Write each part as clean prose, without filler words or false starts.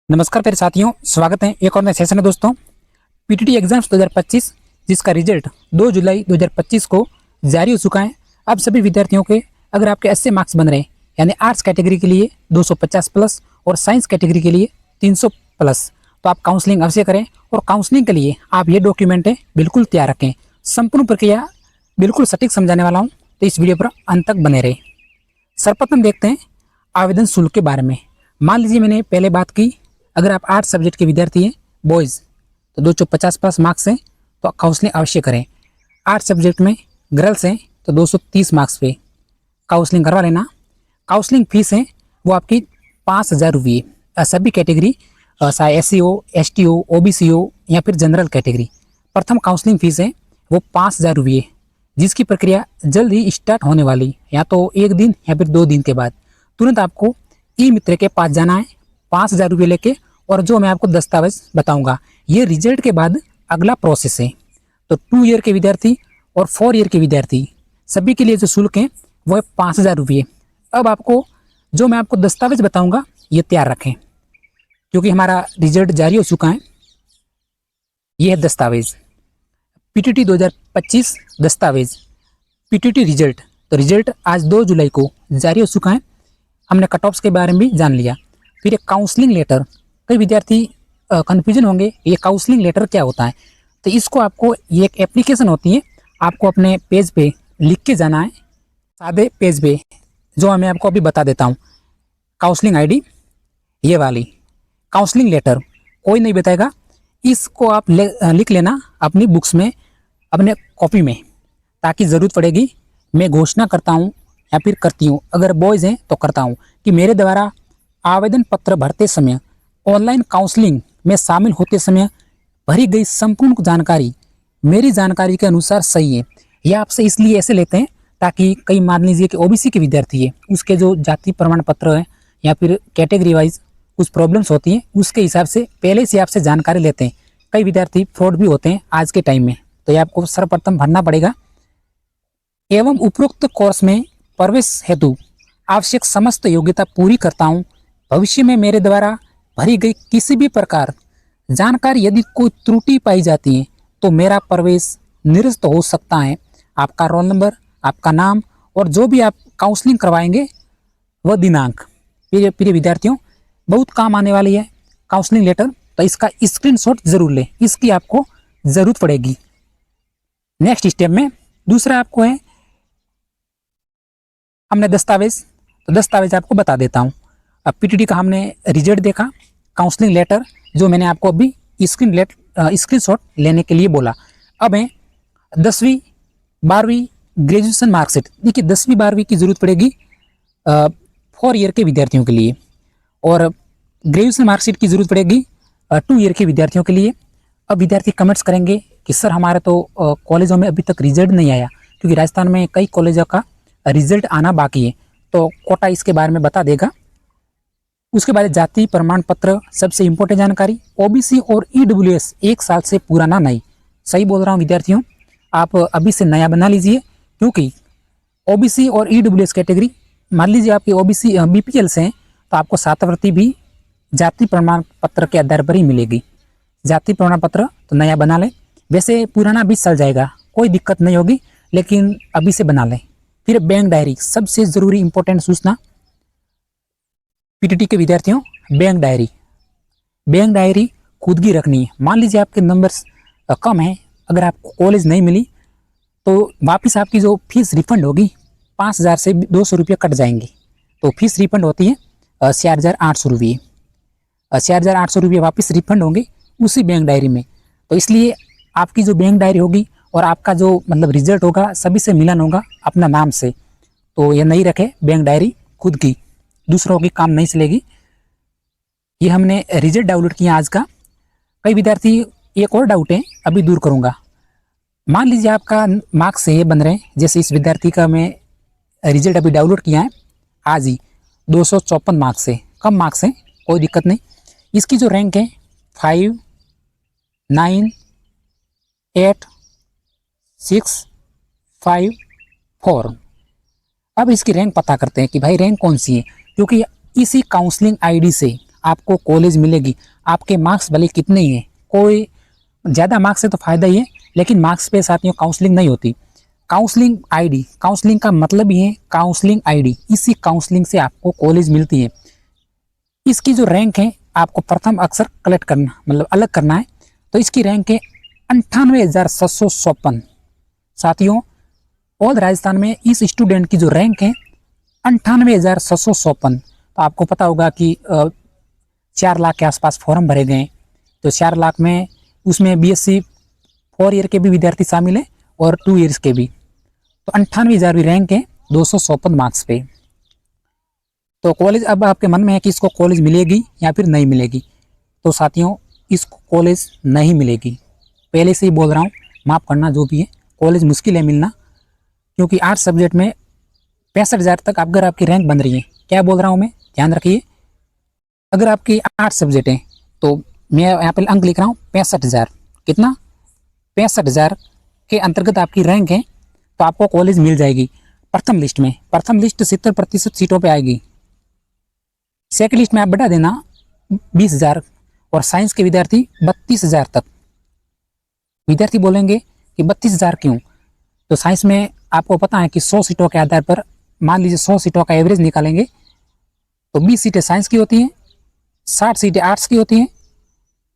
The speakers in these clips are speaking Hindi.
नमस्कार प्यारे साथियों, स्वागत है एक और नए सेशन में। दोस्तों, पीटीटी एग्जाम्स 2025 जिसका रिजल्ट 2 जुलाई 2025 को जारी हो चुका है। अब सभी विद्यार्थियों के अगर आपके 80 मार्क्स बन रहे हैं, यानी आर्ट्स कैटेगरी के लिए 250 प्लस और साइंस कैटेगरी के लिए 300 प्लस, तो आप काउंसलिंग अवश्य करें। और काउंसलिंग के लिए आप ये डॉक्यूमेंट बिल्कुल तैयार रखें। संपूर्ण प्रक्रिया बिल्कुल सटीक समझाने वाला हूँ, तो इस वीडियो पर अंत तक बने रहे। सर्वप्रथम देखते हैं आवेदन शुल्क के बारे में। मान लीजिए मैंने पहले बात की, अगर आप आर्ट्स सब्जेक्ट के विद्यार्थी हैं बॉयज़ तो 250 प्लस मार्क्स हैं तो काउंसलिंग अवश्य करें। आर्ट्स सब्जेक्ट में गर्ल्स हैं तो 230 मार्क्स पे काउंसलिंग करवा लेना। काउंसलिंग फीस है वो आपकी 5,000 रुपये। सभी कैटेगरी चाहे SC हो, ST हो, OBC हो या फिर जनरल कैटेगरी, प्रथम काउंसलिंग फीस है वो 5,000 रुपये, जिसकी प्रक्रिया जल्द ही स्टार्ट होने वाली, या तो 1 दिन या फिर 2 दिन के बाद। तुरंत आपको ई मित्र के पास जाना है 5,000 रुपये लेके, और जो मैं आपको दस्तावेज बताऊंगा ये रिजल्ट के बाद अगला प्रोसेस है। तो 2 ईयर के विद्यार्थी और 4 ईयर के विद्यार्थी सभी के लिए जो शुल्क है वो है 5,000 रुपये। अब आपको जो मैं आपको दस्तावेज बताऊंगा ये तैयार रखें, क्योंकि हमारा रिजल्ट जारी हो चुका है। ये है दस्तावेज पीटीटी 2025 दस्तावेज पीटीटी रिजल्ट। तो रिजल्ट आज 2 जुलाई को जारी हो चुका है। हमने कट ऑफ्स के बारे में भी जान लिया। फिर एक काउंसलिंग लेटर, कई विद्यार्थी कन्फ्यूजन होंगे ये काउंसलिंग लेटर क्या होता है। तो इसको आपको, ये एक एप्लीकेशन होती है, आपको अपने पेज पे लिख के जाना है, सादे पेज पे, जो मैं आपको अभी बता देता हूँ। काउंसलिंग आईडी ये वाली, काउंसलिंग लेटर कोई नहीं बताएगा, इसको आप लिख लेना अपनी बुक्स में, अपने कॉपी में, ताकि ज़रूरत पड़ेगी। मैं घोषणा करता हूँ या फिर करती हूँ, अगर बॉयज़ हैं तो करता हूँ, कि मेरे द्वारा आवेदन पत्र भरते समय, ऑनलाइन काउंसलिंग में शामिल होते समय भरी गई संपूर्ण जानकारी मेरी जानकारी के अनुसार सही है। यह आपसे इसलिए ऐसे लेते हैं ताकि कई, मान लीजिए कि OBC के विद्यार्थी है, उसके जो जाति प्रमाण पत्र है या फिर कैटेगरी वाइज कुछ प्रॉब्लम्स होती हैं, उसके हिसाब से पहले से आपसे जानकारी लेते हैं। कई विद्यार्थी फ्रॉड भी होते हैं आज के टाइम में, तो ये आपको सर्वप्रथम भरना पड़ेगा। एवं उपरोक्त कोर्स में प्रवेश हेतु आवश्यक समस्त योग्यता पूरी करता हूँ। भविष्य में मेरे द्वारा भरी गई किसी भी प्रकार जानकारी यदि कोई त्रुटि पाई जाती है तो मेरा प्रवेश निरस्त हो सकता है। आपका रोल नंबर, आपका नाम और जो भी आप काउंसलिंग करवाएंगे वह दिनांक। प्रिय विद्यार्थियों, बहुत काम आने वाली है काउंसलिंग लेटर, तो इसका स्क्रीनशॉट जरूर लें, इसकी आपको ज़रूरत पड़ेगी। नेक्स्ट स्टेप में दूसरा आपको है, हमने दस्तावेज, तो दस्तावेज आपको बता देता हूँ। अब पीटीटी का हमने रिजल्ट देखा, काउंसलिंग लेटर जो मैंने आपको अभी स्क्रीनशॉट लेने के लिए बोला। अब है 10वीं 12वीं ग्रेजुएशन मार्कशीट। देखिए 10वीं 12वीं की ज़रूरत पड़ेगी 4 ईयर के विद्यार्थियों के लिए, और ग्रेजुएशन मार्कशीट की ज़रूरत पड़ेगी 2 ईयर के विद्यार्थियों के लिए। अब विद्यार्थी कमेंट्स करेंगे कि सर हमारे तो कॉलेजों में अभी तक रिजल्ट नहीं आया, क्योंकि राजस्थान में कई कॉलेजों का रिजल्ट आना बाकी है, तो कोटा इसके बारे में बता देगा। उसके बाद जाति प्रमाण पत्र, सबसे इम्पोर्टेंट जानकारी, OBC और EWS 1 साल से पुराना नहीं। सही बोल रहा हूँ विद्यार्थियों, आप अभी से नया बना लीजिए, क्योंकि OBC और EWS कैटेगरी, मान लीजिए आपकी OBC BPL से हैं तो आपको छात्रवृत्ति भी जाति प्रमाण पत्र के आधार पर ही मिलेगी। जाति प्रमाण पत्र तो नया बना लें, वैसे पुराना भी चल जाएगा, कोई दिक्कत नहीं होगी, लेकिन अभी से बना लें। फिर बैंक डायरी, सबसे ज़रूरी इंपॉर्टेंट सूचना पीटीटी के विद्यार्थियों, बैंक डायरी खुद की रखनी है। मान लीजिए आपके नंबर्स कम हैं, अगर आपको कॉलेज नहीं मिली तो वापस आपकी जो फीस रिफंड होगी 5,000 से 200 रुपये कट जाएंगे, तो फीस रिफंड होती है 4,800 रुपये। 4,800 रुपये वापस रिफंड होंगे उसी बैंक डायरी में। तो इसलिए आपकी जो बैंक डायरी होगी और आपका जो मतलब रिजल्ट होगा सभी से मिलन होगा अपना नाम से, तो ये नहीं रखे बैंक डायरी खुद की, दूसरों की काम नहीं चलेगी। ये हमने रिजल्ट डाउनलोड किया आज का। कई विद्यार्थी, एक और डाउट है अभी दूर करूंगा। मान लीजिए आपका मार्क्स ये बन रहे हैं, जैसे इस विद्यार्थी का मैं रिजल्ट अभी डाउनलोड किया है आज ही, 254 मार्क्स से कम मार्क्स हैं, कोई दिक्कत नहीं। इसकी जो रैंक है 5, 9, 8, 6, 5, 4। अब इसकी रैंक पता करते हैं कि भाई रैंक कौन सी है, क्योंकि इसी काउंसलिंग आईडी से आपको कॉलेज मिलेगी। आपके मार्क्स भले कितने ही हैं, कोई ज़्यादा मार्क्स है तो फ़ायदा ही है, लेकिन मार्क्स पे साथियों काउंसलिंग नहीं होती। काउंसलिंग आईडी, काउंसलिंग का मतलब ही है काउंसलिंग आईडी, इसी काउंसलिंग से आपको कॉलेज मिलती है। इसकी जो रैंक है आपको प्रथम अक्षर कलेक्ट करना, मतलब अलग करना है। तो इसकी रैंक है 98,756। साथियों ऑल राजस्थान में इस स्टूडेंट की जो रैंक है 98,756। तो आपको पता होगा कि 4 लाख के आसपास फॉर्म भरे गए। तो 4 लाख में उसमें BSc 4 ईयर के भी विद्यार्थी शामिल हैं और 2 ईयर्स के भी। तो 98,000वीं रैंक है 256 मार्क्स पे। तो कॉलेज, अब आपके मन में है कि इसको कॉलेज मिलेगी या फिर नहीं मिलेगी। तो साथियों इसको कॉलेज नहीं मिलेगी, पहले से ही बोल रहा हूँ, माफ़ करना जो भी है, कॉलेज मुश्किल है मिलना, क्योंकि 8 सब्जेक्ट में 65,000 तक अगर आपकी रैंक बन रही है। क्या बोल रहा हूँ मैं, ध्यान रखिए। अगर आपकी 8 सब्जेक्ट हैं तो मैं यहाँ पर अंक लिख रहा हूँ 65,000। कितना? 65,000 के अंतर्गत आपकी रैंक है तो आपको कॉलेज मिल जाएगी प्रथम लिस्ट में। प्रथम लिस्ट 70% सीटों पे आएगी। सेकंड लिस्ट में आप बढ़ा देना 20,000 और साइंस के विद्यार्थी 32,000 तक। विद्यार्थी बोलेंगे कि 32,000 क्यों? तो साइंस में आपको पता है कि 100 सीटों के आधार पर, मान लीजिए 100 सीटों का एवरेज निकालेंगे तो 20 सीटें साइंस की होती हैं, 60 सीटें आर्ट्स की होती हैं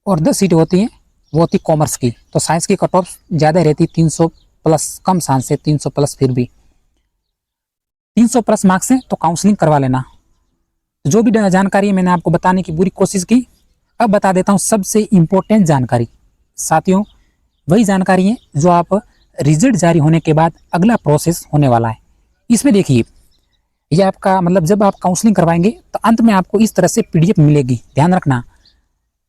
और 10 सीटें होती हैं वो होती कॉमर्स की। तो साइंस की कट ऑफ ज़्यादा रहती 300 प्लस, कम चांस है 300 प्लस, फिर भी 300 प्लस मार्क्स है तो काउंसलिंग करवा लेना। जो भी जानकारी है मैंने आपको बताने की पूरी कोशिश की। अब बता देता हूँ सबसे इम्पोर्टेंट जानकारी। साथियों वही जानकारी है जो आप रिजल्ट जारी होने के बाद अगला प्रोसेस होने वाला है। इसमें देखिए, ये आपका मतलब जब आप काउंसलिंग करवाएंगे तो अंत में आपको इस तरह से PDF मिलेगी। ध्यान रखना,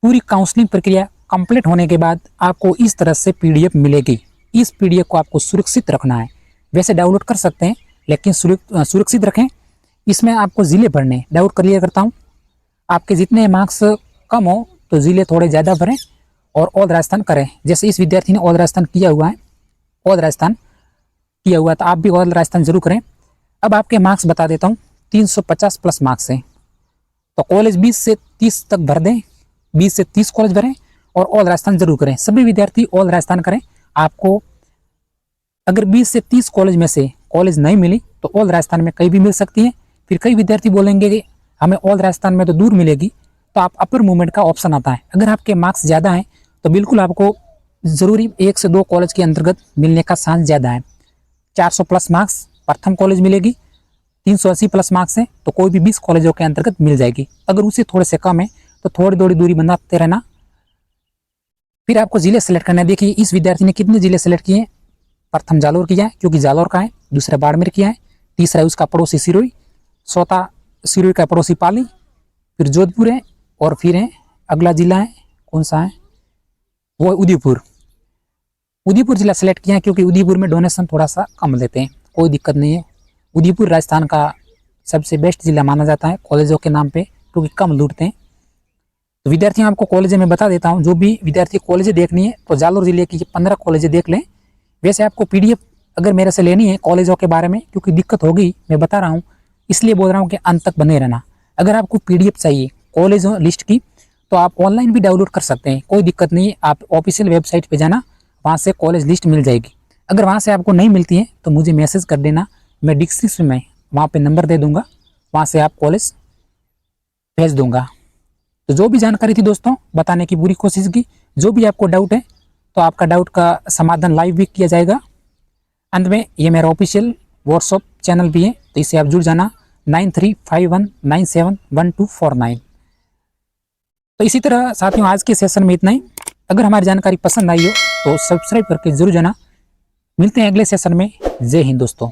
पूरी काउंसलिंग प्रक्रिया कंप्लीट होने के बाद आपको इस तरह से PDF मिलेगी। इस PDF को आपको सुरक्षित रखना है। वैसे डाउनलोड कर सकते हैं लेकिन सुरक्षित रखें। इसमें आपको ज़िले भरने, डाउट क्लियर करता हूँ, आपके जितने मार्क्स कम हो तो ज़िले थोड़े ज़्यादा भरें और ऑल राजस्थान करें। जैसे इस विद्यार्थी ने ऑल राजस्थान किया हुआ है, ऑल राजस्थान किया हुआ है, तो आप भी ऑल राजस्थान जरूर करें। अब आपके मार्क्स बता देता हूँ, 350 प्लस मार्क्स हैं तो कॉलेज 20 से 30 तक भर दें, 20 से 30 कॉलेज भरें और ऑल राजस्थान जरूर करें। सभी विद्यार्थी ऑल राजस्थान करें। आपको अगर 20 से 30 कॉलेज में से कॉलेज नहीं मिली तो ऑल राजस्थान में कहीं भी मिल सकती है। फिर कई विद्यार्थी बोलेंगे कि हमें ऑल राजस्थान में तो दूर मिलेगी, तो आप अपर मूवमेंट का ऑप्शन आता है। अगर आपके मार्क्स ज़्यादा हैं तो बिल्कुल आपको ज़रूरी 1 से 2 कॉलेज के अंतर्गत मिलने का चांस ज़्यादा है। 400 प्लस मार्क्स प्रथम कॉलेज मिलेगी, 380 प्लस मार्क्स हैं तो कोई भी 20 कॉलेजों के अंतर्गत मिल जाएगी। अगर उससे थोड़े से कम है तो थोड़ी थोड़ी दूरी बनाते रहना। फिर आपको जिले सेलेक्ट करना है। देखिए इस विद्यार्थी ने कितने जिले सेलेक्ट किए हैं। प्रथम जालोर किया है क्योंकि जालोर का है, दूसरा बाड़मेर किया है, तीसरा है उसका पड़ोसी सिरोही, चौथा सिरोही का पड़ोसी पाली, फिर जोधपुर है और फिर है अगला जिला है कौन सा है, वो उदयपुर। उदयपुर जिला सेलेक्ट किया है क्योंकि उदयपुर में डोनेशन थोड़ा सा कम लेते हैं, कोई दिक्कत नहीं है। उदयपुर राजस्थान का सबसे बेस्ट जिला माना जाता है कॉलेजों के नाम पे क्योंकि कम लूटते हैं। तो विद्यार्थियों आपको कॉलेज में बता देता हूँ, जो भी विद्यार्थी कॉलेजें देखनी है तो जालोर जिले की 15 कॉलेजें देख लें। वैसे आपको PDF अगर मेरे से लेनी है कॉलेजों के बारे में, क्योंकि दिक्कत होगी मैं बता रहा हूँ, इसलिए बोल रहा हूँ कि अंत तक बने रहना। अगर आपको PDF चाहिए कॉलेज लिस्ट की तो आप ऑनलाइन भी डाउनलोड कर सकते हैं, कोई दिक्कत नहीं है। आप ऑफिशियल वेबसाइट पे जाना, वहाँ से कॉलेज लिस्ट मिल जाएगी। अगर वहाँ से आपको नहीं मिलती है तो मुझे मैसेज कर देना, मैं डिस्क्रिप्शन में वहाँ पे नंबर दे दूँगा, वहाँ से आप कॉलेज भेज दूँगा। तो जो भी जानकारी थी दोस्तों बताने की पूरी कोशिश की। जो भी आपको डाउट है तो आपका डाउट का समाधान लाइव भी किया जाएगा। अंत में ये मेरा ऑफिशियल व्हाट्सअप चैनल भी है तो इससे आप जुड़ जाना 9351971249। तो इसी तरह साथियों आज के सेशन में इतना ही। अगर हमारी जानकारी पसंद आई हो तो सब्सक्राइब करके जरूर जाना। मिलते हैं अगले सेशन में। जय हिंद दोस्तों।